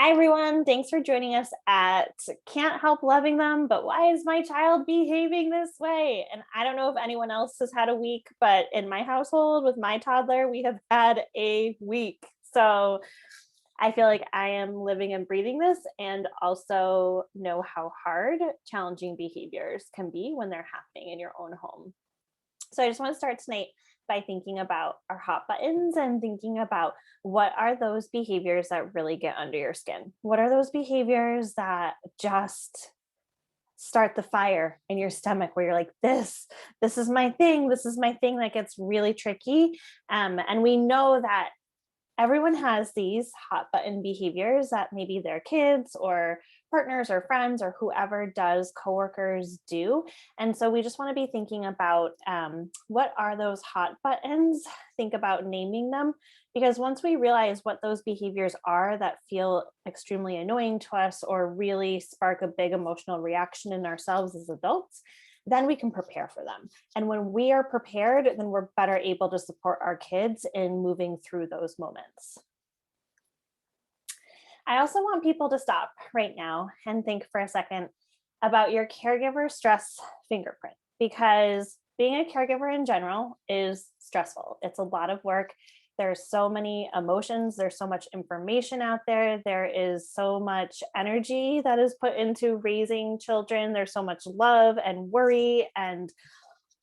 Hi, everyone. Thanks for joining us at Can't Help Loving Them, but why is my child behaving this way? And I don't know if anyone else has had a week, but in my household with my toddler, we have had a week. So I feel like I am living and breathing this and also know how hard challenging behaviors can be when they're happening in your own home. So I just want to start tonight by thinking about our hot buttons and thinking about what are those behaviors that really get under your skin? What are those behaviors that just start the fire in your stomach where you're like, this is my thing. This is my thing that gets really tricky. And we know that everyone has these hot button behaviors that maybe their kids or partners or friends or whoever does coworkers do. And so we just want to be thinking about what are those hot buttons. Think about naming them, because once we realize what those behaviors are that feel extremely annoying to us or really spark a big emotional reaction in ourselves as adults, then we can prepare for them. And when we are prepared, then we're better able to support our kids in moving through those moments. I also want people to stop right now and think for a second about your caregiver stress fingerprint, because being a caregiver in general is stressful. It's a lot of work. There's so many emotions, there's so much information out there, there is so much energy that is put into raising children, there's so much love and worry and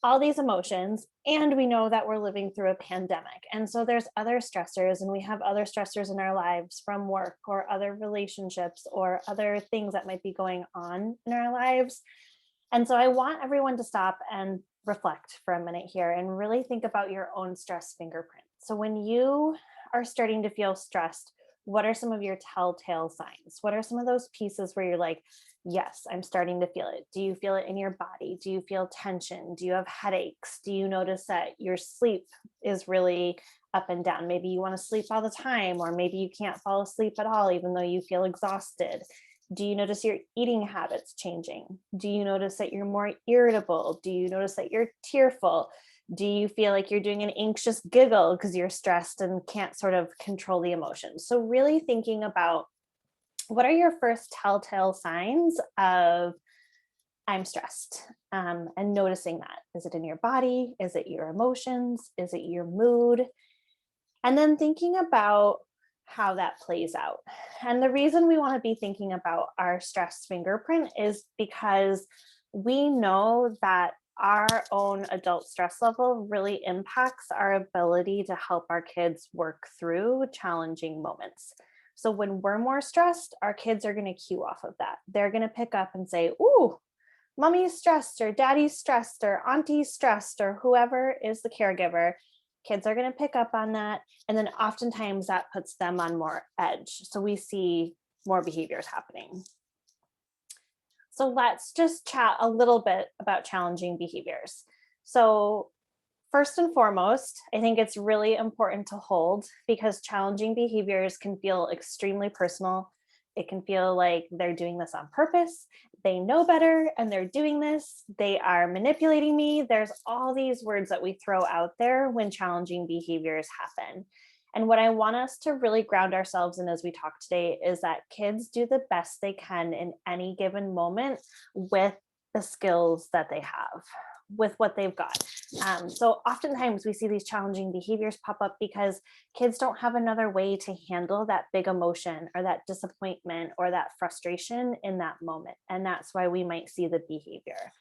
all these emotions. And we know that we're living through a pandemic. And so there's other stressors, and we have other stressors in our lives from work or other relationships or other things that might be going on in our lives. And so I want everyone to stop and reflect for a minute here and really think about your own stress fingerprint. So when you are starting to feel stressed, what are some of your telltale signs? What are some of those pieces where you're like, yes, I'm starting to feel it? Do you feel it in your body? Do you feel tension? Do you have headaches? Do you notice that your sleep is really up and down? Maybe you want to sleep all the time, or maybe you can't fall asleep at all, even though you feel exhausted. Do you notice your eating habits changing? Do you notice that you're more irritable? Do you notice that you're tearful? Do you feel like you're doing an anxious giggle because you're stressed and can't sort of control the emotions? So, really thinking about what are your first telltale signs of I'm stressed, and noticing that. Is it in your body? Is it your emotions? Is it your mood? And then thinking about how that plays out. And the reason we want to be thinking about our stress fingerprint is because we know that our own adult stress level really impacts our ability to help our kids work through challenging moments. So when we're more stressed, our kids are going to cue off of that. They're going to pick up and say, "Ooh, mommy's stressed, or daddy's stressed, or auntie's stressed," or whoever is the caregiver. Kids are going to pick up on that. And then oftentimes that puts them on more edge. So we see more behaviors happening. So let's just chat a little bit about challenging behaviors. So, first and foremost, I think it's really important to hold, because challenging behaviors can feel extremely personal. It can feel like they're doing this on purpose. They know better and they're doing this. They are manipulating me. There's all these words that we throw out there when challenging behaviors happen. And what I want us to really ground ourselves in as we talk today is that kids do the best they can in any given moment with the skills that they have, with what they've got. So oftentimes we see these challenging behaviors pop up because kids don't have another way to handle that big emotion or that disappointment or that frustration in that moment. And that's why we might see the behavior.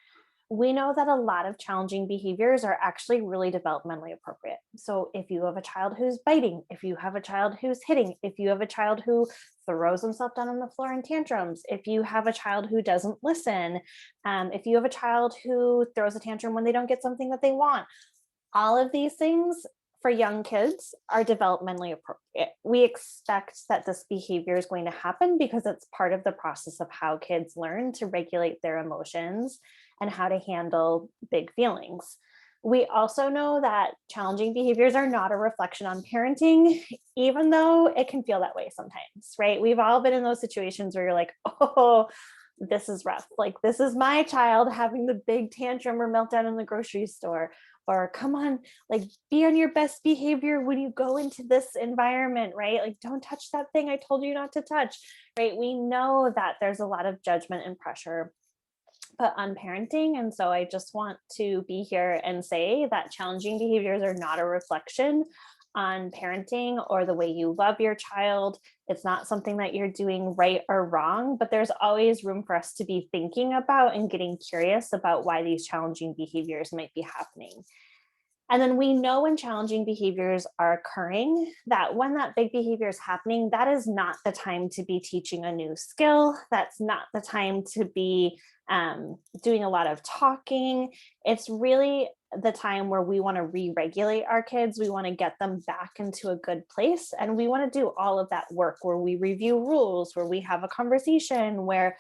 We know that a lot of challenging behaviors are actually really developmentally appropriate. So if you have a child who's biting, if you have a child who's hitting, if you have a child who throws himself down on the floor in tantrums, if you have a child who doesn't listen, if you have a child who throws a tantrum when they don't get something that they want, all of these things for young kids are developmentally appropriate. We expect that this behavior is going to happen because it's part of the process of how kids learn to regulate their emotions and how to handle big feelings. We also know that challenging behaviors are not a reflection on parenting, even though it can feel that way sometimes, right? We've all been in those situations where you're like, oh, this is rough. Like, this is my child having the big tantrum or meltdown in the grocery store. or come on, like be on your best behavior when you go into this environment, right? Like don't touch that thing I told you not to touch, right? We know that there's a lot of judgment and pressure put on parenting. And so I just want to be here and say that challenging behaviors are not a reflection on parenting or the way you love your child. It's not something that you're doing right or wrong, but there's always room for us to be thinking about and getting curious about why these challenging behaviors might be happening. And then we know when challenging behaviors are occurring, that when that big behavior is happening, that is not the time to be teaching a new skill. That's not the time to be doing a lot of talking. It's really the time where we want to re-regulate our kids. We want to get them back into a good place. And we want to do all of that work where we review rules, where we have a conversation, where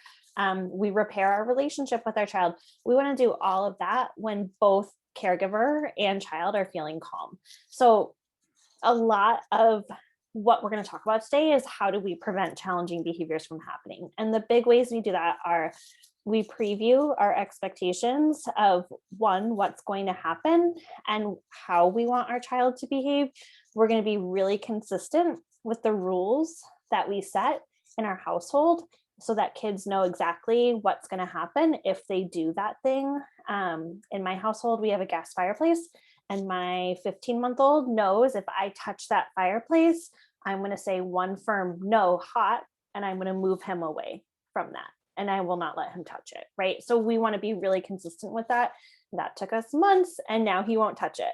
we repair our relationship with our child. We want to do all of that when both caregiver and child are feeling calm. So a lot of what we're going to talk about today is how do we prevent challenging behaviors from happening? And the big ways we do that are we preview our expectations of one, what's going to happen and how we want our child to behave. We're going to be really consistent with the rules that we set in our household so that kids know exactly what's going to happen if they do that thing. In my household, we have a gas fireplace, and my 15-month-old knows if I touch that fireplace, I'm going to say one firm no, hot, and I'm going to move him away from that. And I will not let him touch it, right? So we want to be really consistent with that. That took us months, and now he won't touch it.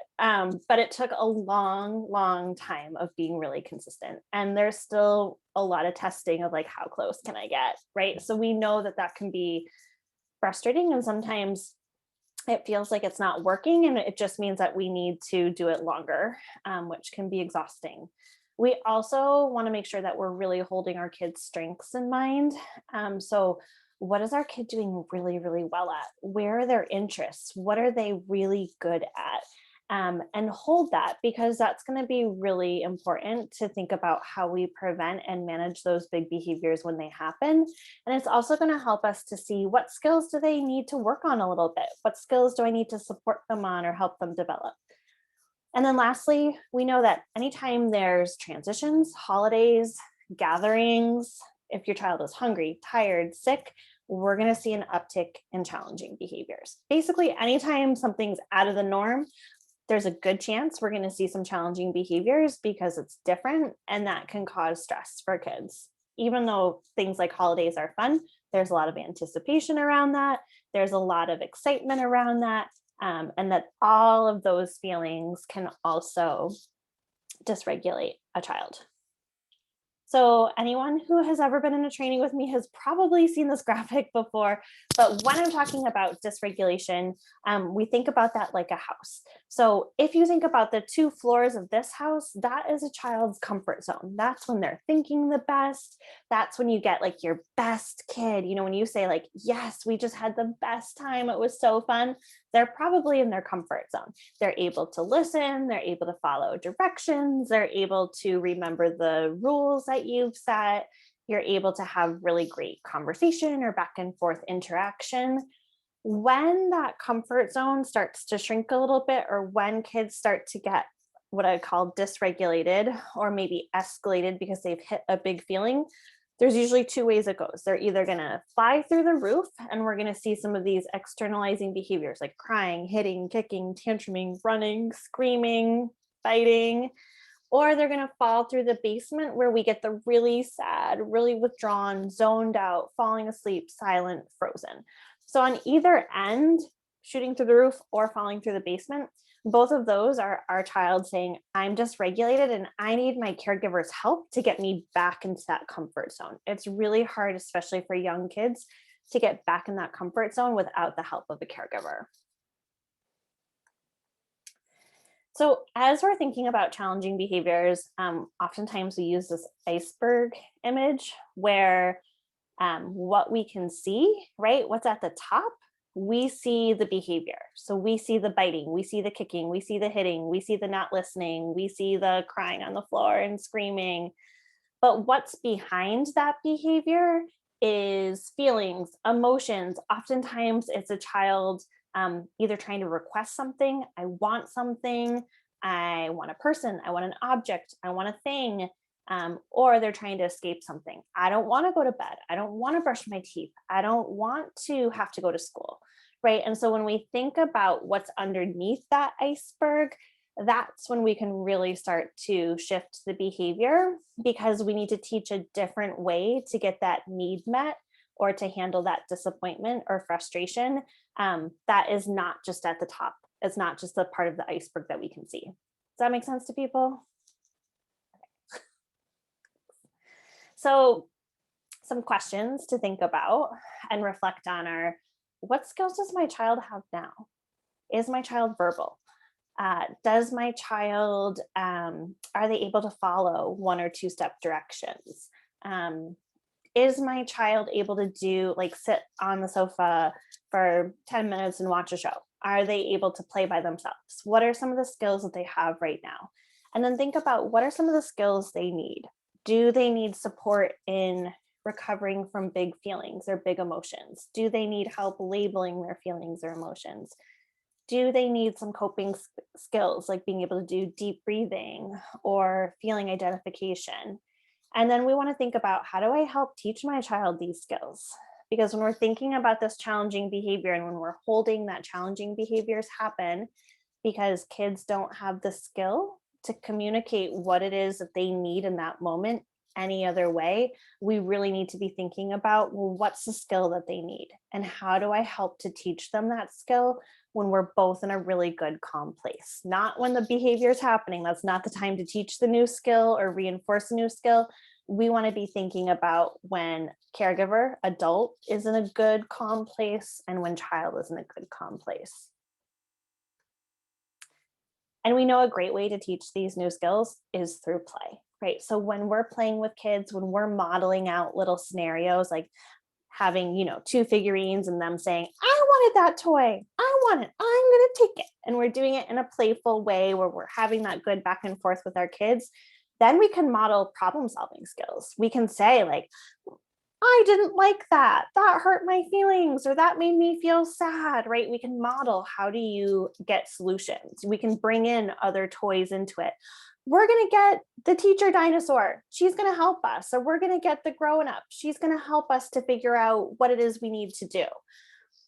But it took a long, long time of being really consistent. And there's still a lot of testing of like, how close can I get, right? So we know that that can be frustrating, and sometimes it feels like it's not working, and it just means that we need to do it longer, which can be exhausting. We also want to make sure that we're really holding our kids' strengths in mind. So what is our kid doing really, really well at? Where are their interests? What are they really good at? And hold that, because that's going to be really important to think about how we prevent and manage those big behaviors when they happen. And it's also going to help us to see what skills do they need to work on a little bit? What skills do I need to support them on or help them develop? And then lastly, we know that anytime there's transitions, holidays, gatherings, if your child is hungry, tired, sick, we're going to see an uptick in challenging behaviors. Basically, anytime something's out of the norm, there's a good chance we're going to see some challenging behaviors because it's different, and that can cause stress for kids. Even though things like holidays are fun, there's a lot of anticipation around that. There's a lot of excitement around that. And that all of those feelings can also dysregulate a child. So anyone who has ever been in a training with me has probably seen this graphic before, but when I'm talking about dysregulation, we think about that like a house. So if you think about the 2 floors of this house, that is a child's comfort zone. That's when they're thinking the best. That's when you get like your best kid. You know, when you say like, yes, we just had the best time, it was so fun, they're probably in their comfort zone. They're able to listen, they're able to follow directions, they're able to remember the rules that you've set. You're able to have really great conversation or back and forth interaction. When that comfort zone starts to shrink a little bit, or when kids start to get what I call dysregulated or maybe escalated because they've hit a big feeling, there's usually 2 ways it goes. They're either going to fly through the roof, and we're going to see some of these externalizing behaviors like crying, hitting, kicking, tantruming, running, screaming, fighting, or they're going to fall through the basement where we get the really sad, really withdrawn, zoned out, falling asleep, silent, frozen. So on either end, shooting through the roof or falling through the basement, both of those are our child saying, I'm dysregulated and I need my caregiver's help to get me back into that comfort zone. It's really hard, especially for young kids, to get back in that comfort zone without the help of a caregiver. So as we're thinking about challenging behaviors, oftentimes we use this iceberg image where what we can see, right? What's at the top, we see the behavior. So we see the biting, we see the kicking, we see the hitting, we see the not listening, we see the crying on the floor and screaming. But what's behind that behavior is feelings, emotions. Oftentimes it's a child either trying to request something, I want something, I want a person, I want an object, I want a thing, or they're trying to escape something. I don't want to go to bed. I don't want to brush my teeth. I don't want to have to go to school. Right. And so when we think about what's underneath that iceberg, that's when we can really start to shift the behavior, because we need to teach a different way to get that need met or to handle that disappointment or frustration. That is not just at the top. It's not just the part of the iceberg that we can see. Does that make sense to people? So some questions to think about and reflect on are, what skills does my child have now? Is my child verbal? Does my child, are they able to follow 1 or 2 step directions? Is my child able to do, like, sit on the sofa for 10 minutes and watch a show? Are they able to play by themselves? What are some of the skills that they have right now? And then think about, what are some of the skills they need? Do they need support in recovering from big feelings or big emotions? Do they need help labeling their feelings or emotions? Do they need some coping skills, like being able to do deep breathing or feeling identification? And then we want to think about, how do I help teach my child these skills? Because when we're thinking about this challenging behavior and when we're holding that challenging behaviors happen because kids don't have the skill to communicate what it is that they need in that moment any other way, we really need to be thinking about, well, what's the skill that they need? And how do I help to teach them that skill when we're both in a really good, calm place? Not when the behavior is happening. That's not the time to teach the new skill or reinforce a new skill. We want to be thinking about when caregiver, adult, is in a good, calm place and when child is in a good, calm place. And we know a great way to teach these new skills is through play, right? So when we're playing with kids, when we're modeling out little scenarios, like having, 2 figurines and them saying, I wanted that toy, I want it, I'm going to take it. And we're doing it in a playful way where we're having that good back and forth with our kids. Then we can model problem solving skills. We can say, like, I didn't like that. That hurt my feelings, or that made me feel sad, right? We can model, how do you get solutions? We can bring in other toys into it. We're going to get the teacher dinosaur. She's going to help us. Or we're going to get the grown up. She's going to help us to figure out what it is we need to do.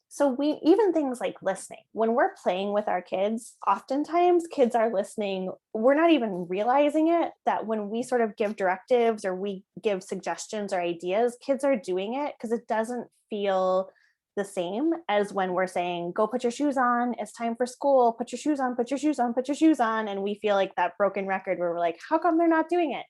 So we, even things like listening, when we're playing with our kids, oftentimes kids are listening. We're not even realizing it, that when we sort of give directives or we give suggestions or ideas, kids are doing it because it doesn't feel the same as when we're saying, go put your shoes on, it's time for school, put your shoes on, put your shoes on, put your shoes on. And we feel like that broken record where we're like, how come they're not doing it?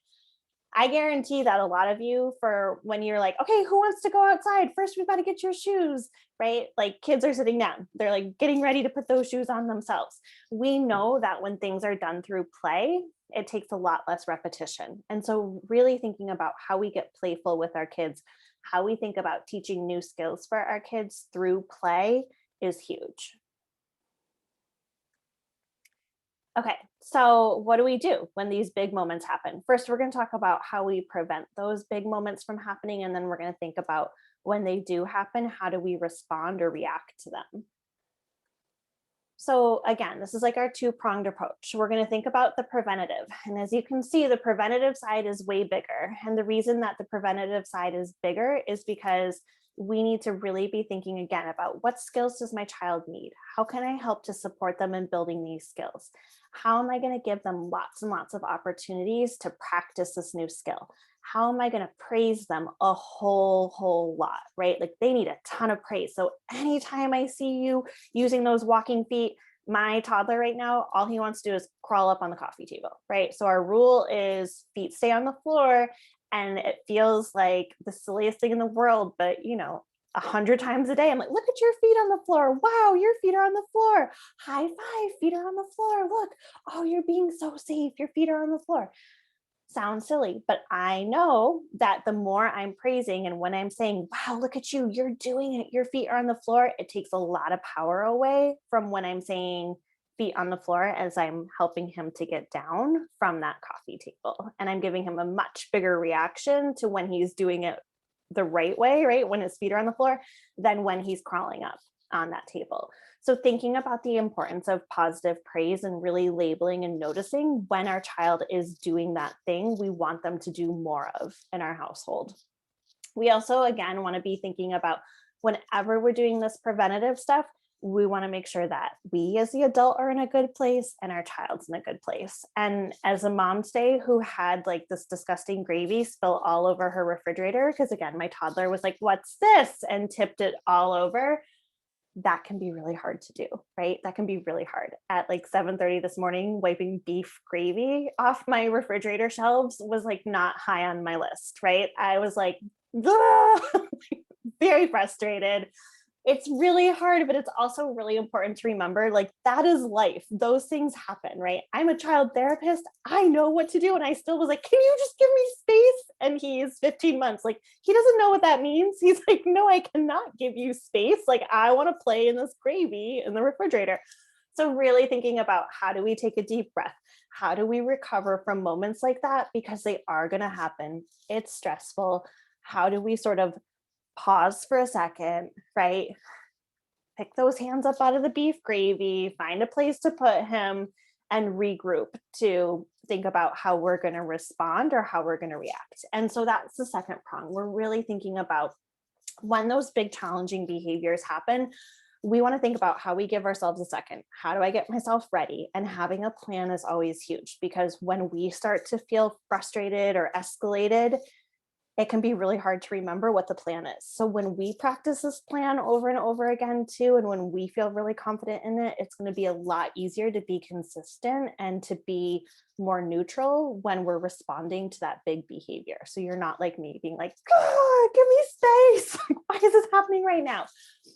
I guarantee that a lot of you, for when you're like, okay, who wants to go outside? First, we've got to get your shoes, right? Like, kids are sitting down. They're like getting ready to put those shoes on themselves. We know that when things are done through play, it takes a lot less repetition. And so really thinking about how we get playful with our kids, how we think about teaching new skills for our kids through play is huge. Okay, so what do we do when these big moments happen? First, we're going to talk about how we prevent those big moments from happening. And then we're going to think about, when they do happen, how do we respond or react to them? So again, this is like our 2-pronged approach. We're going to think about the preventative. And as you can see, the preventative side is way bigger. And the reason that the preventative side is bigger is because we need to really be thinking again about, what skills does my child need? How can I help to support them in building these skills? How am I going to give them lots and lots of opportunities to practice this new skill? How am I going to praise them a whole lot, right? Like, they need a ton of praise. So anytime I see you using those walking feet, my toddler right now, all he wants to do is crawl up on the coffee table, right? So our rule is feet stay on the floor. And it feels like the silliest thing in the world, but 100 times a day, I'm like, look at your feet on the floor. Wow, your feet are on the floor. High five, feet are on the floor. Look, oh, you're being so safe. Your feet are on the floor. Sounds silly, but I know that the more I'm praising and when I'm saying, wow, look at you, you're doing it, your feet are on the floor, it takes a lot of power away from when I'm saying feet on the floor as I'm helping him to get down from that coffee table. And I'm giving him a much bigger reaction to when he's doing it the right way, right? When his feet are on the floor, than when he's crawling up on that table. So thinking about the importance of positive praise and really labeling and noticing when our child is doing that thing we want them to do more of in our household. We also, again, want to be thinking about whenever we're doing this preventative stuff, we want to make sure that we as the adult are in a good place and our child's in a good place. And as a mom today who had like this disgusting gravy spill all over her refrigerator, because again, my toddler was like, "What's this?" and tipped it all over. That can be really hard to do, right? That can be really hard. At like 7:30 this morning, wiping beef gravy off my refrigerator shelves was like not high on my list, right? I was like, very frustrated. It's really hard, but it's also really important to remember like that is life. Those things happen, right? I'm a child therapist. I know what to do. And I still was like, "Can you just give me space?" And he's 15 months. Like, he doesn't know what that means. He's like, "No, I cannot give you space. Like, I want to play in this gravy in the refrigerator." So, really thinking about how do we take a deep breath? How do we recover from moments like that? Because they are going to happen. It's stressful. How do we sort of pause for a second, right? Pick those hands up out of the beef gravy, find a place to put him, and regroup to think about how we're going to respond or how we're going to react. And so that's the second prong. We're really thinking about when those big challenging behaviors happen, we want to think about how we give ourselves a second. How do I get myself ready? And having a plan is always huge because when we start to feel frustrated or escalated, it can be really hard to remember what the plan is. So when we practice this plan over and over again too, and when we feel really confident in it, it's going to be a lot easier to be consistent and to be more neutral when we're responding to that big behavior. So you're not like me being like, "Ah, give me space. Why is this happening right now?"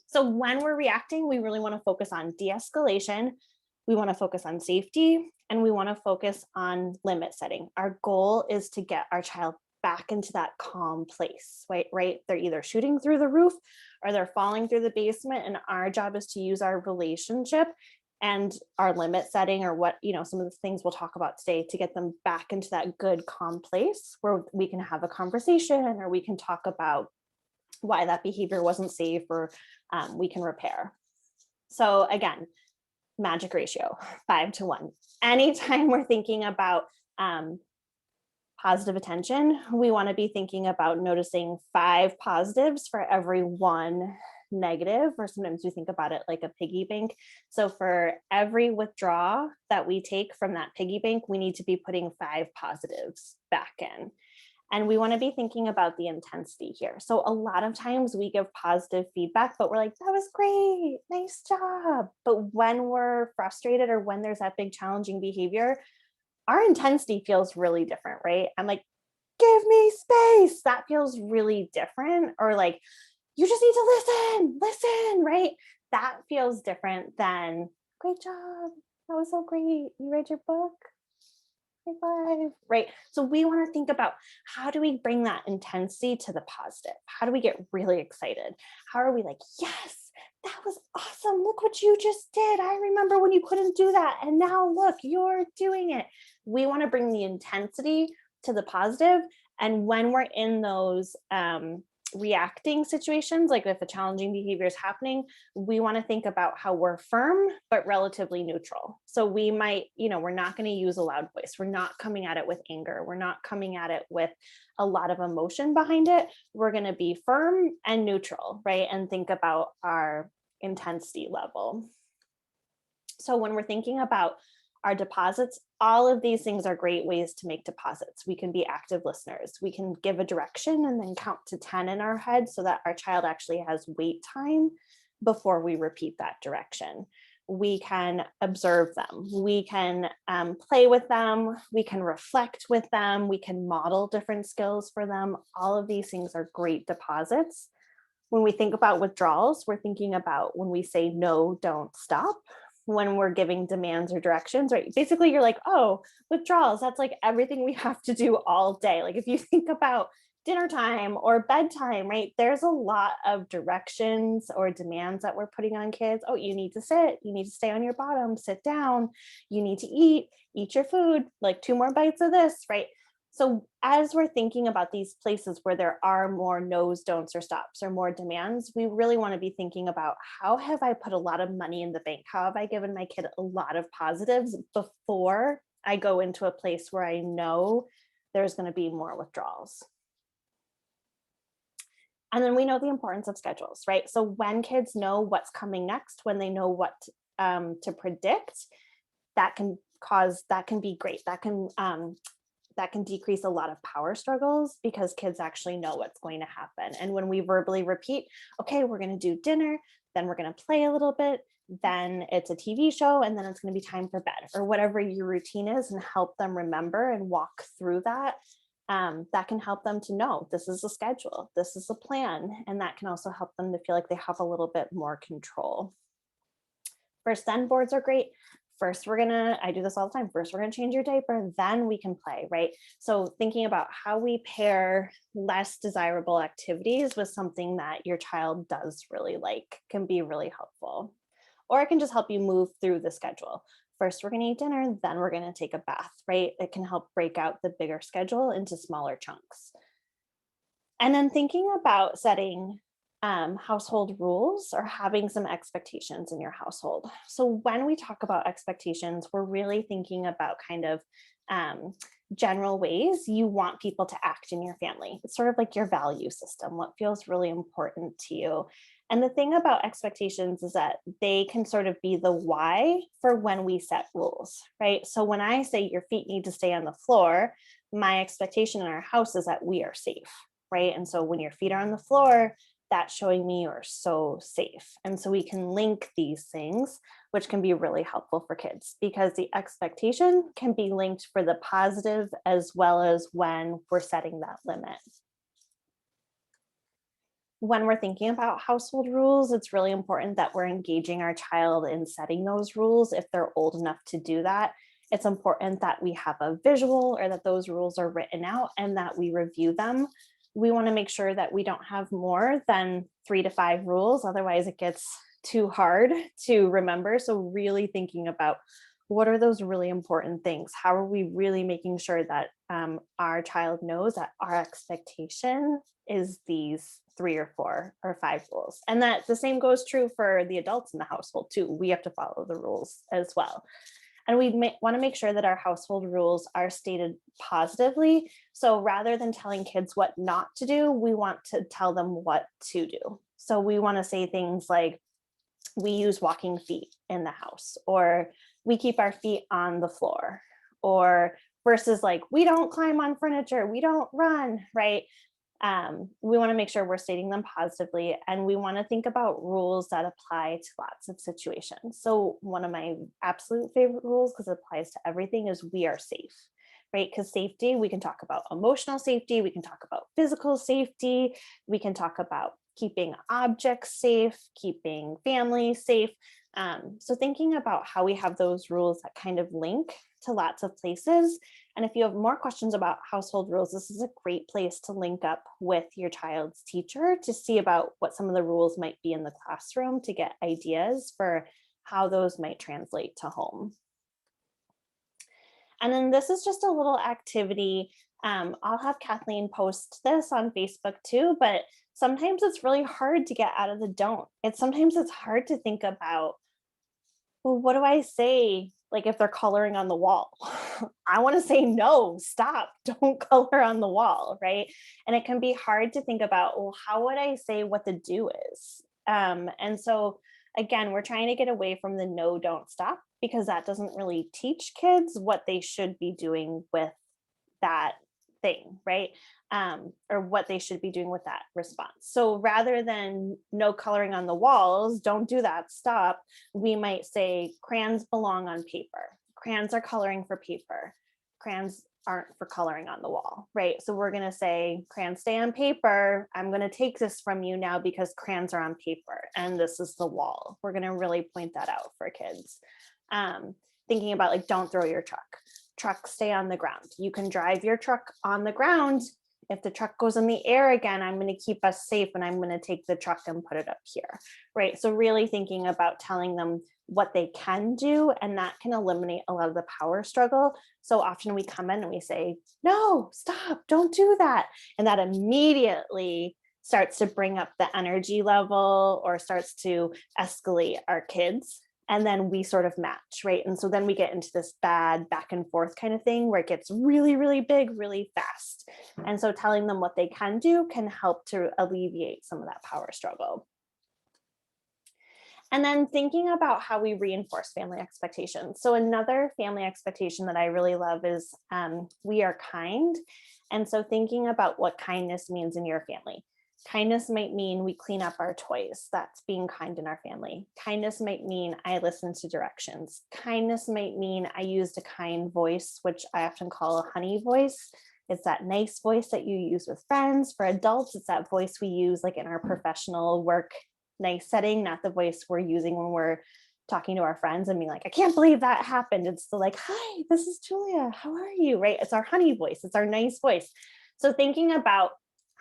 So when we're reacting, we really want to focus on de-escalation. We want to focus on safety and we want to focus on limit setting. Our goal is to get our child back into that calm place, right? They're either shooting through the roof or they're falling through the basement. And our job is to use our relationship and our limit setting or what, some of the things we'll talk about today to get them back into that good, calm place where we can have a conversation or we can talk about why that behavior wasn't safe or we can repair. So again, magic ratio, 5-1. Anytime we're thinking about positive attention, we want to be thinking about noticing 5 positives for every 1 negative, or sometimes we think about it like a piggy bank. So for every withdrawal that we take from that piggy bank, we need to be putting 5 positives back in. And we want to be thinking about the intensity here. So a lot of times we give positive feedback, but we're like, "That was great, nice job." But when we're frustrated or when there's that big challenging behavior, our intensity feels really different, right? I'm like, "Give me space." That feels really different. Or like, "You just need to listen, right?" That feels different than, "Great job. That was so great. You read your book. High five," right? So we want to think about how do we bring that intensity to the positive? How do we get really excited? How are we like, "Yes, that was awesome. Look what you just did. I remember when you couldn't do that. And now look, you're doing it." We want to bring the intensity to the positive. And when we're in those reacting situations, like if a challenging behavior is happening, we want to think about how we're firm, but relatively neutral. So we might, we're not going to use a loud voice. We're not coming at it with anger. We're not coming at it with a lot of emotion behind it. We're going to be firm and neutral, right? And think about our intensity level. So when we're thinking about our deposits, all of these things are great ways to make deposits. We can be active listeners. We can give a direction and then count to 10 in our head so that our child actually has wait time before we repeat that direction. We can observe them. We can play with them. We can reflect with them. We can model different skills for them. All of these things are great deposits. When we think about withdrawals, we're thinking about when we say no, don't, stop. When we're giving demands or directions, right? Basically, you're like, "Oh, withdrawals, that's like everything we have to do all day." Like if you think about dinner time or bedtime, right? There's a lot of directions or demands that we're putting on kids. "Oh, you need to sit, you need to stay on your bottom, sit down, you need to eat your food, like 2 more bites of this," right? So as we're thinking about these places where there are more no's, don'ts, or stops, or more demands, we really want to be thinking about, how have I put a lot of money in the bank? How have I given my kid a lot of positives before I go into a place where I know there's going to be more withdrawals? And then we know the importance of schedules, right? So when kids know what's coming next, when they know what to predict, that can be great. That can decrease a lot of power struggles, because kids actually know what's going to happen. And when we verbally repeat, okay, we're going to do dinner, then we're going to play a little bit, then it's a TV show, and then it's going to be time for bed, or whatever your routine is, and help them remember and walk through that. That can help them to know this is a schedule, this is a plan, and that can also help them to feel like they have a little bit more control. First, then boards are great. I do this all the time. First, we're gonna change your diaper, then we can play, right? So thinking about how we pair less desirable activities with something that your child does really like can be really helpful. Or it can just help you move through the schedule. First, we're gonna eat dinner, then we're gonna take a bath, right? It can help break out the bigger schedule into smaller chunks. And then thinking about setting household rules, or having some expectations in your household. So when we talk about expectations, we're really thinking about kind of general ways you want people to act in your family. It's sort of like your value system, what feels really important to you. And the thing about expectations is that they can sort of be the why for when we set rules, right? So when I say your feet need to stay on the floor, my expectation in our house is that we are safe, right? And so when your feet are on the floor, that's showing me you're so safe. And so we can link these things, which can be really helpful for kids, because the expectation can be linked for the positive as well as when we're setting that limit. When we're thinking about household rules, it's really important that we're engaging our child in setting those rules if they're old enough to do that. It's important that we have a visual, or that those rules are written out and that we review them. We want to make sure that we don't have more than 3 to 5 rules. Otherwise, it gets too hard to remember. So really thinking about, what are those really important things? How are we really making sure that our child knows that our expectation is these 3 or 4 or 5 rules? And that the same goes true for the adults in the household too. We have to follow the rules as well. And we want to make sure that our household rules are stated positively. So rather than telling kids what not to do, we want to tell them what to do. So we want to say things like, we use walking feet in the house, or we keep our feet on the floor, or versus like, we don't climb on furniture, we don't run, right? We want to make sure we're stating them positively, and we want to think about rules that apply to lots of situations. So one of my absolute favorite rules, because it applies to everything, is we are safe, right? Because safety, we can talk about emotional safety, we can talk about physical safety, we can talk about keeping objects safe, keeping family safe. So thinking about how we have those rules that kind of link to lots of places. And if you have more questions about household rules, this is a great place to link up with your child's teacher to see about what some of the rules might be in the classroom, to get ideas for how those might translate to home. And then this is just a little activity. I'll have Kathleen post this on Facebook too, but sometimes it's really hard to get out of the don't. Sometimes it's hard to think about, well, what do I say? Like if they're coloring on the wall, I want to say, no, stop, don't color on the wall, right? And it can be hard to think about, well, how would I say what the do is? And so again, we're trying to get away from the no, don't, stop, because that doesn't really teach kids what they should be doing with that thing, right? Or what they should be doing with that response. So rather than no coloring on the walls, don't do that, stop, we might say crayons belong on paper. Crayons are coloring for paper. Crayons aren't for coloring on the wall, right? So we're going to say crayons stay on paper. I'm going to take this from you now because crayons are on paper and this is the wall. We're going to really point that out for kids. Thinking about like, don't throw your truck, stay on the ground. You can drive your truck on the ground. If the truck goes in the air again, I'm going to keep us safe and I'm going to take the truck and put it up here, right? So really thinking about telling them what they can do, and that can eliminate a lot of the power struggle. So often we come in and we say, no, stop, don't do that. And that immediately starts to bring up the energy level or starts to escalate our kids. And then we sort of match, right? And so then we get into this bad back and forth kind of thing where it gets really, really big, really fast. And so telling them what they can do can help to alleviate some of that power struggle. And then thinking about how we reinforce family expectations. So another family expectation that I really love is we are kind. And so thinking about what kindness means in your family. Kindness might mean we clean up our toys. That's being kind in our family. Kindness might mean I listen to directions. Kindness might mean I used a kind voice, which I often call a honey voice. It's that nice voice that you use with friends. For adults, it's that voice we use like in our professional work nice setting, not the voice we're using when we're talking to our friends and being like, I can't believe that happened. It's the like, hi, this is Julia. How are you? Right? It's our honey voice. It's our nice voice. So thinking about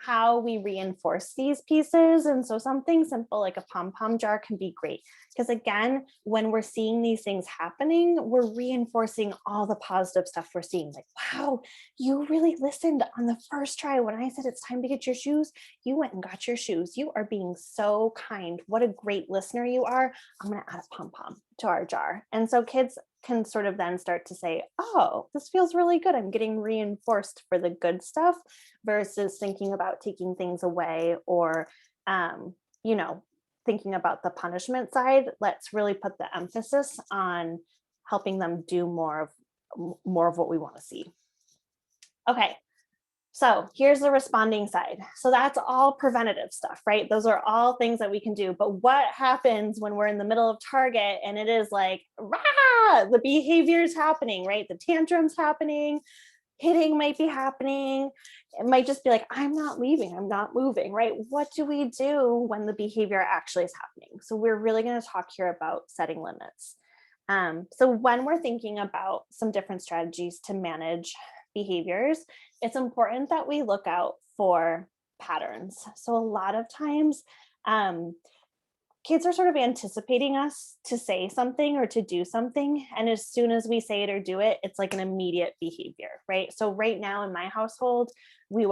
how we reinforce these pieces. And so something simple like a pom-pom jar can be great. Because again, when we're seeing these things happening, we're reinforcing all the positive stuff we're seeing. Like, wow, you really listened on the first try. When I said it's time to get your shoes, you went and got your shoes. You are being so kind. What a great listener you are. I'm going to add a pom-pom to our jar. And so kids can sort of then start to say, oh, this feels really good. I'm getting reinforced for the good stuff versus thinking about taking things away or, thinking about the punishment side. Let's really put the emphasis on helping them do more of what we want to see. Okay. So here's the responding side. So that's all preventative stuff, right? Those are all things that we can do. But what happens when we're in the middle of Target and it is like, rah, the behavior is happening, right? The tantrums happening, hitting might be happening. It might just be like, I'm not leaving, I'm not moving, right? What do we do when the behavior actually is happening? So we're really going to talk here about setting limits. So when we're thinking about some different strategies to manage behaviors, it's important that we look out for patterns. So a lot of times, kids are sort of anticipating us to say something or to do something. And as soon as we say it or do it, it's like an immediate behavior, right? So right now in my household, we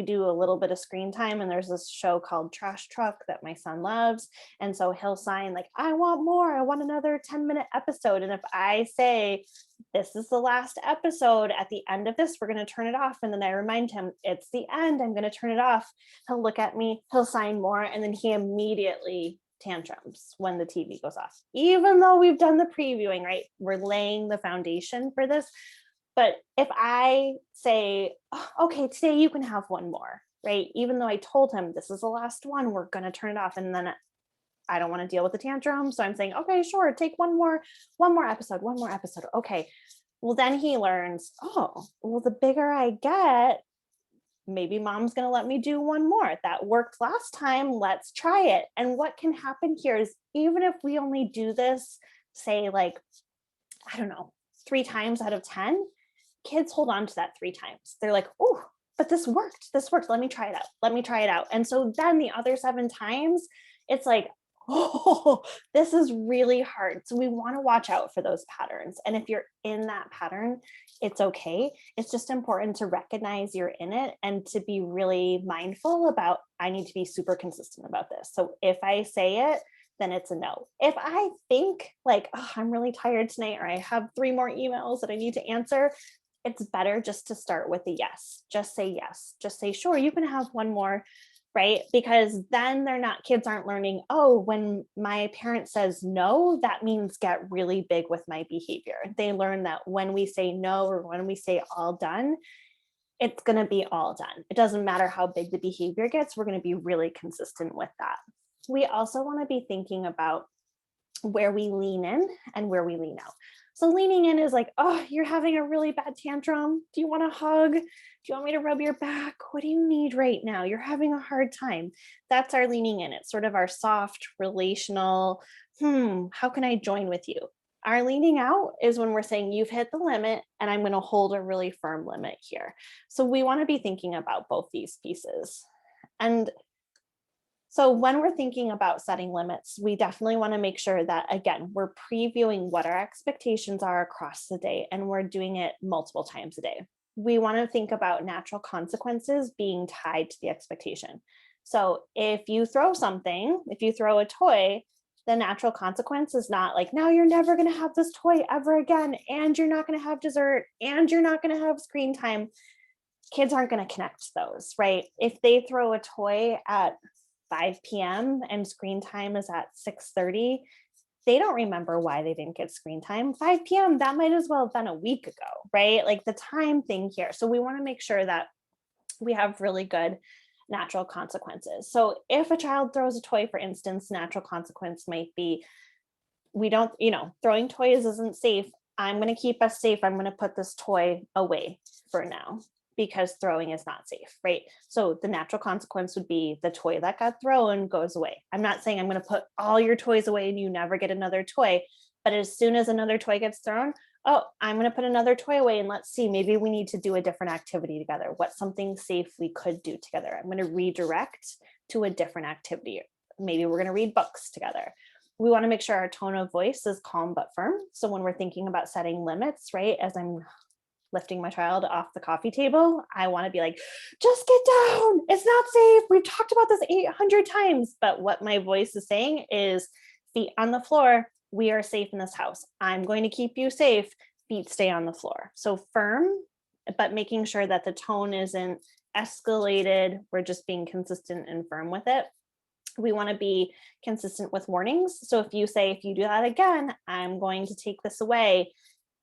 do a little bit of screen time, and there's this show called Trash Truck that my son loves. And so he'll sign like, I want more, I want another 10-minute episode. And if I say, this is the last episode, at the end of this, we're going to turn it off. And then I remind him, it's the end, I'm going to turn it off. He'll look at me, he'll sign more, and then he immediately tantrums when the TV goes off, even though we've done the previewing, right? We're laying the foundation for this. But if I say, oh, okay, today you can have one more, right? Even though I told him this is the last one, we're going to turn it off. And then I don't want to deal with the tantrum. So I'm saying, okay, sure, take one more episode. Okay. Well, then he learns, oh, well, the bigger I get, maybe mom's going to let me do one more. That worked last time. Let's try it. And what can happen here is even if we only do this, say like, I don't know, 3 times out of 10, kids hold on to that 3 times. They're like, oh, but this worked. Let me try it out. And so then the other 7 times, it's like, oh, this is really hard. So we want to watch out for those patterns. And if you're in that pattern, it's okay. It's just important to recognize you're in it and to be really mindful about, I need to be super consistent about this. So if I say it, then it's a no. If I think like, oh, I'm really tired tonight, or I have 3 more emails that I need to answer, it's better just to start with a yes. Just say yes. Just say, sure, you can have one more, right? Because then kids aren't learning, oh, when my parent says no, that means get really big with my behavior. They learn that when we say no or when we say all done, it's going to be all done. It doesn't matter how big the behavior gets, we're going to be really consistent with that. We also want to be thinking about where we lean in and where we lean out. So leaning in is like, oh, you're having a really bad tantrum. Do you want a hug? Do you want me to rub your back? What do you need right now? You're having a hard time. That's our leaning in. It's sort of our soft, relational, how can I join with you? Our leaning out is when we're saying you've hit the limit and I'm going to hold a really firm limit here. So we want to be thinking about both these pieces. And So when we're thinking about setting limits, we definitely want to make sure that, again, we're previewing what our expectations are across the day and we're doing it multiple times a day. We want to think about natural consequences being tied to the expectation. So if you throw something, if you throw a toy, the natural consequence is not like, now you're never going to have this toy ever again, and you're not going to have dessert, and you're not going to have screen time. Kids aren't going to connect those, right? If they throw a toy at 5 p.m. and screen time is at 6:30, they don't remember why they didn't get screen time. 5 p.m., that might as well have been a week ago, right? Like the time thing here. So we want to make sure that we have really good natural consequences. So if a child throws a toy, for instance, natural consequence might be, we don't, throwing toys isn't safe. I'm going to keep us safe. I'm going to put this toy away for now because throwing is not safe, right? So the natural consequence would be the toy that got thrown goes away. I'm not saying I'm going to put all your toys away and you never get another toy, but as soon as another toy gets thrown, oh, I'm going to put another toy away and let's see, maybe we need to do a different activity together. What's something safe we could do together? I'm going to redirect to a different activity. Maybe we're going to read books together. We want to make sure our tone of voice is calm but firm. So when we're thinking about setting limits, right, as I'm lifting my child off the coffee table, I want to be like, just get down. It's not safe. We've talked about this 800 times. But what my voice is saying is feet on the floor. We are safe in this house. I'm going to keep you safe. Feet stay on the floor. So firm, but making sure that the tone isn't escalated. We're just being consistent and firm with it. We want to be consistent with warnings. So if you say, if you do that again, I'm going to take this away,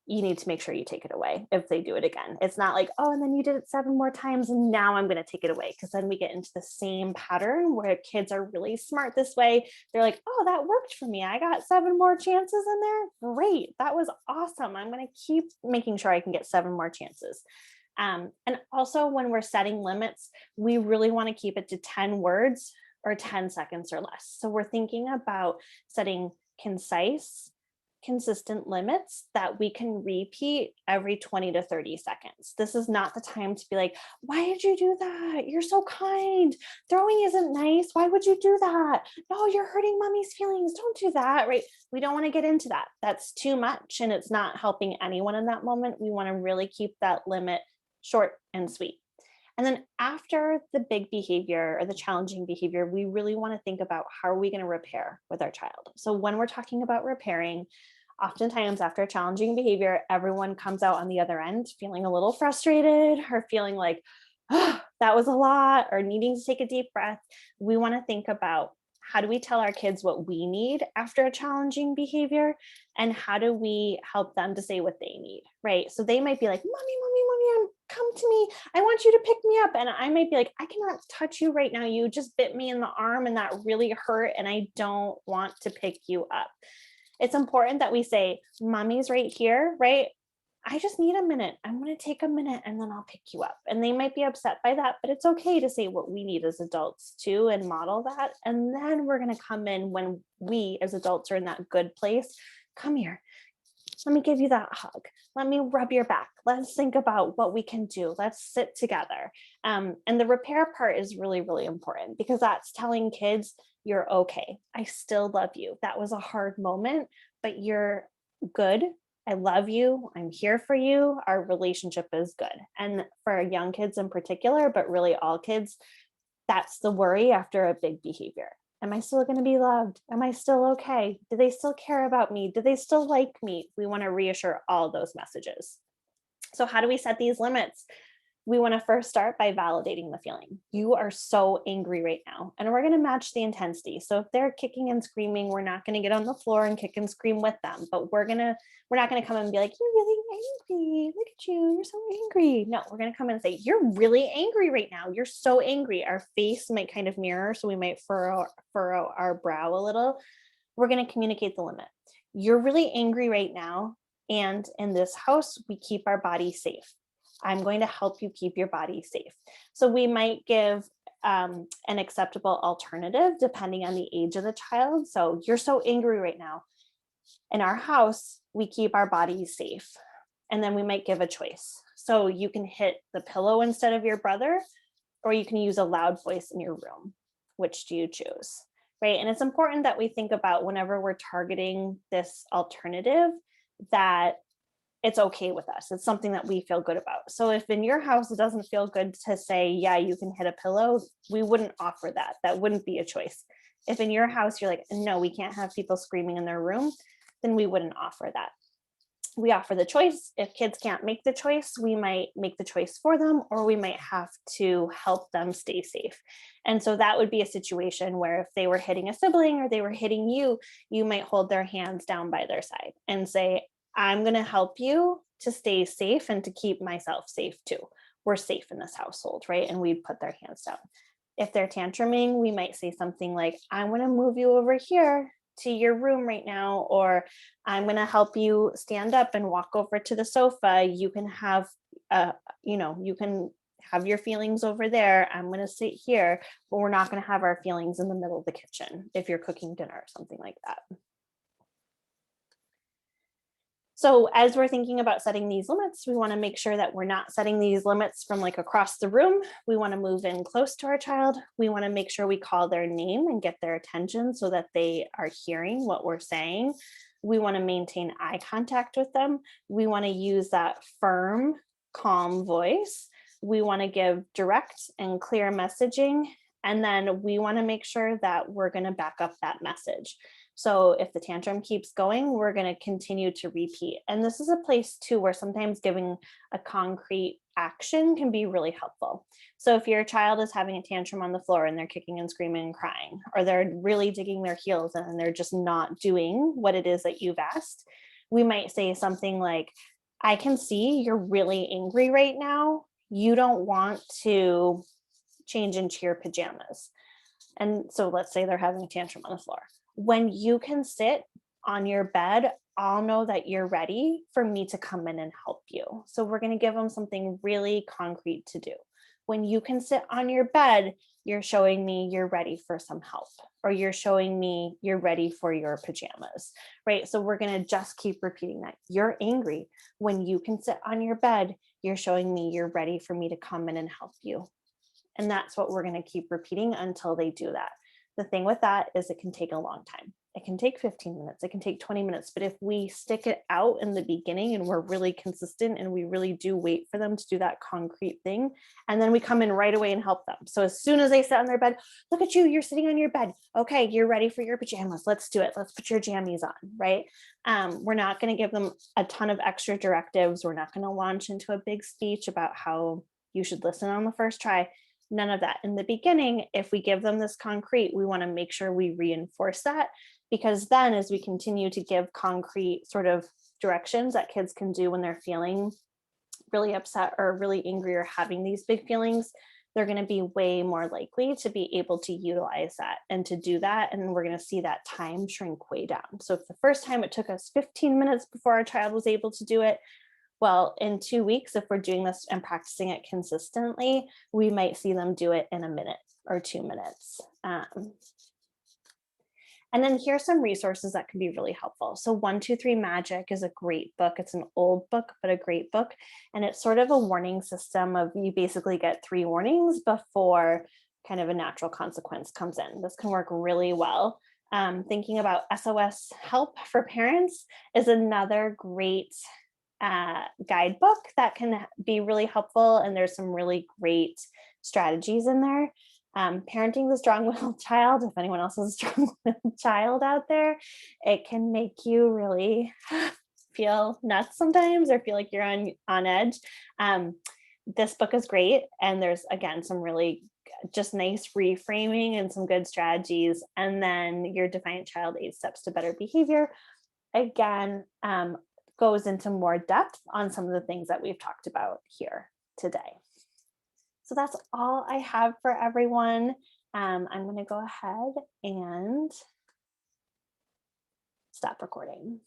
you need to make sure you take it away if they do it again. It's not like, oh, and then you did it 7 more times and now I'm going to take it away. Because then we get into the same pattern where kids are really smart this way. They're like, oh, that worked for me. I got 7 more chances in there. Great. That was awesome. I'm going to keep making sure I can get 7 more chances. And also when we're setting limits, we really want to keep it to 10 words or 10 seconds or less. So we're thinking about setting concise, consistent limits that we can repeat every 20 to 30 seconds. This is not the time to be like, why did you do that? You're so kind. Throwing isn't nice. Why would you do that? No, you're hurting mommy's feelings. Don't do that, right? We don't want to get into that. That's too much and it's not helping anyone in that moment. We want to really keep that limit short and sweet. And then after the big behavior or the challenging behavior, we really want to think about how are we going to repair with our child. So when we're talking about repairing, oftentimes after a challenging behavior, everyone comes out on the other end feeling a little frustrated or feeling like, oh, that was a lot, or needing to take a deep breath. We want to think about how do we tell our kids what we need after a challenging behavior, and how do we help them to say what they need, right? So they might be like, mommy, come to me. I want you to pick me up. And I might be like, I cannot touch you right now. You just bit me in the arm and that really hurt. And I don't want to pick you up. It's important that we say, mommy's right here, right? I just need a minute. I'm going to take a minute and then I'll pick you up. And they might be upset by that, but it's okay to say what we need as adults too and model that. And then we're going to come in when we as adults are in that good place. Come here. Let me give you that hug. Let me rub your back. Let's think about what we can do. Let's sit together. And the repair part is really, really important because that's telling kids you're okay. I still love you. That was a hard moment, but you're good. I love you. I'm here for you. Our relationship is good. And for young kids in particular, but really all kids, that's the worry after a big behavior. Am I still going to be loved? Am I still okay? Do they still care about me? Do they still like me? We want to reassure all those messages. So how do we set these limits? We want to first start by validating the feeling. You are so angry right now. And we're going to match the intensity. So if they're kicking and screaming, we're not going to get on the floor and kick and scream with them, but we're not going to come and be like, you're really angry. Look at you. You're so angry. No, we're going to come in and say, you're really angry right now. You're so angry. Our face might kind of mirror. So we might furrow our brow a little. We're going to communicate the limit. You're really angry right now. And in this house, we keep our body safe. I'm going to help you keep your body safe. So we might give an acceptable alternative depending on the age of the child. So you're so angry right now. In our house, we keep our bodies safe. And then we might give a choice. So you can hit the pillow instead of your brother, or you can use a loud voice in your room. which do you choose? Right. And it's important that we think about whenever we're targeting this alternative that it's okay with us. It's something that we feel good about. So if in your house it doesn't feel good to say, yeah, you can hit a pillow, we wouldn't offer that. That wouldn't be a choice. If in your house you're like, no, we can't have people screaming in their room, then we wouldn't offer that. We offer the choice. If kids can't make the choice, we might make the choice for them, or we might have to help them stay safe. And so that would be a situation where if they were hitting a sibling or they were hitting you, you might hold their hands down by their side and say, I'm going to help you to stay safe and to keep myself safe too. We're safe in this household, right? And we'd put their hands down. If they're tantruming, we might say something like, I'm going to move you over here to your room right now, or I'm going to help you stand up and walk over to the sofa. You can have, you can have your feelings over there. I'm going to sit here, but we're not going to have our feelings in the middle of the kitchen if you're cooking dinner or something like that. So as we're thinking about setting these limits, we want to make sure that we're not setting these limits from like across the room. We want to move in close to our child. We want to make sure we call their name and get their attention so that they are hearing what we're saying. We want to maintain eye contact with them. We want to use that firm, calm voice. We want to give direct and clear messaging. And then we want to make sure that we're going to back up that message. So if the tantrum keeps going, we're going to continue to repeat. And this is a place too where sometimes giving a concrete action can be really helpful. So if your child is having a tantrum on the floor and they're kicking and screaming and crying, or they're really digging their heels in and they're just not doing what it is that you've asked, we might say something like, I can see you're really angry right now. You don't want to change into your pajamas. And so let's say they're having a tantrum on the floor. When you can sit on your bed, I'll know that you're ready for me to come in and help you. So we're going to give them something really concrete to do. When you can sit on your bed, you're showing me you're ready for some help, or you're showing me you're ready for your pajamas, right? So we're going to just keep repeating that. You're angry. When you can sit on your bed, you're showing me you're ready for me to come in and help you. And that's what we're going to keep repeating until they do that. The thing with that is it can take a long time. It can take 15 minutes, it can take 20 minutes. But if we stick it out in the beginning and we're really consistent and we really do wait for them to do that concrete thing, and then we come in right away and help them. So as soon as they sit on their bed, look at you, you're sitting on your bed. Okay, you're ready for your pajamas. Let's do it. Let's put your jammies on, right? We're not going to give them a ton of extra directives. We're not going to launch into a big speech about how you should listen on the first try. None of that. In the beginning, if we give them this concrete, we want to make sure we reinforce that, because then as we continue to give concrete sort of directions that kids can do when they're feeling really upset or really angry or having these big feelings, they're going to be way more likely to be able to utilize that and to do that. And we're going to see that time shrink way down. So if the first time it took us 15 minutes before our child was able to do it, well, in 2 weeks, if we're doing this and practicing it consistently, we might see them do it in a minute or 2 minutes. And then here's some resources that can be really helpful. So 1-2-3 Magic is a great book. It's an old book, but a great book. And it's sort of a warning system of you basically get 3 warnings before kind of a natural consequence comes in. This can work really well. Thinking about SOS Help for Parents is another great guidebook that can be really helpful. And there's some really great strategies in there. Parenting the Strong-Willed Child, if anyone else is a strong-willed child out there, it can make you really feel nuts sometimes or feel like you're on edge. This book is great. And there's, again, some really just nice reframing and some good strategies. And then your Defiant Child 8 Steps to Better Behavior, again, goes into more depth on some of the things that we've talked about here today. So that's all I have for everyone. I'm going to go ahead and stop recording.